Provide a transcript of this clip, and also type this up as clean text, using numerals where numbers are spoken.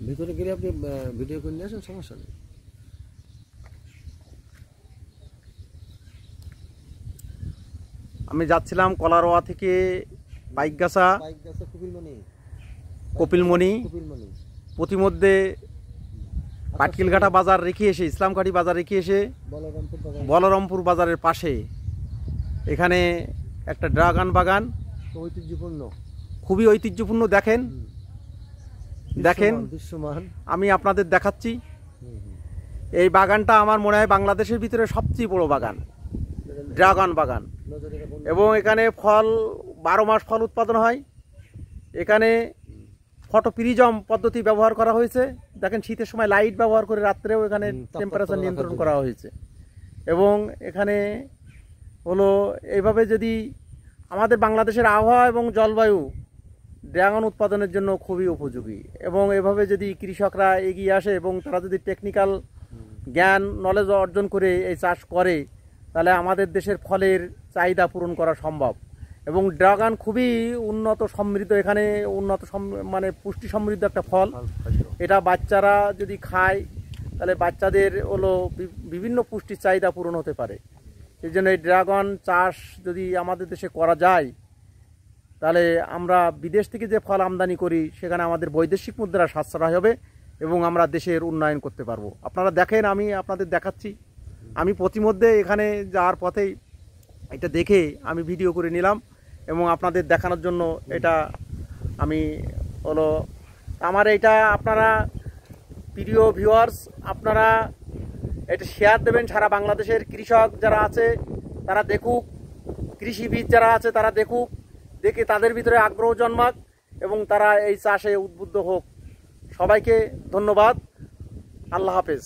ভিতরে গেলে আপনি ভিডিও করে নিয়ে আসেন, সমস্যা নেই। আমি যাচ্ছিলাম কলারোয়া থেকে বাইকগাছা কপিলমণি, প্রতিমধ্যে পাটকিলঘাটা বাজার রেখে এসে, ইসলামঘাটি বাজার রেখে এসে বলরামপুর বাজারের পাশে এখানে একটা ড্রাগন বাগান, ঐতিহ্যপূর্ণ, খুবই ঐতিহ্যপূর্ণ। দেখেন দেখেন, দৃশ্যমান আমি আপনাদের দেখাচ্ছি। এই বাগানটা আমার মনে হয় বাংলাদেশের ভিতরে সবচেয়ে বড় বাগান, ড্রাগন বাগান। এবং এখানে ফল 12 মাস ফল উৎপাদন হয়। এখানে ফটোপ্রিজম পদ্ধতি ব্যবহার করা হয়েছে। দেখেন, শীতের সময় লাইট ব্যবহার করে রাত্রেও এখানে টেম্পারেচার নিয়ন্ত্রণ করা হয়েছে। এবং এখানে হলো এইভাবে, যদি আমাদের বাংলাদেশের আবহাওয়া এবং জলবায়ু ড্রাগন উৎপাদনের জন্য খুবই উপযোগী, এবং এভাবে যদি কৃষকরা এগিয়ে আসে এবং তারা যদি টেকনিক্যাল জ্ঞান নলেজ অর্জন করে এই চাষ করে, তাহলে আমাদের দেশের ফলের চাহিদা পূরণ করা সম্ভব। এবং ড্রাগন খুবই উন্নত সমৃদ্ধ, এখানে উন্নত মানে পুষ্টি সমৃদ্ধ একটা ফল। এটা বাচ্চারা যদি খায় তাহলে বাচ্চাদের হলো বিভিন্ন পুষ্টির চাহিদা পূরণ হতে পারে। এই জন্য এই ড্রাগন চাষ যদি আমাদের দেশে করা যায়, তাহলে আমরা বিদেশ থেকে যে ফল আমদানি করি সেখানে আমাদের বৈদেশিক মুদ্রা সাশ্রয় হবে এবং আমরা দেশের উন্নয়ন করতে পারবো। আপনারা দেখেন, আমি আপনাদের দেখাচ্ছি। আমি প্রতিমধ্যে এখানে যাওয়ার পথেই এটা দেখে আমি ভিডিও করে নিলাম এবং আপনাদের দেখানোর জন্য এটা আমি হলো আমার এটা আপনারা প্রিয় ভিউয়ার্স, আপনারা এটা শেয়ার দেবেন। সারা বাংলাদেশের কৃষক যারা আছে তারা দেখুক, কৃষিবিদ যারা আছে তারা দেখুক, দেখে তাদের ভিতরে আগ্রহ জন্মাক এবং তারা এই চাষে উদ্বুদ্ধ হোক। সবাইকে ধন্যবাদ। আল্লাহ হাফেজ।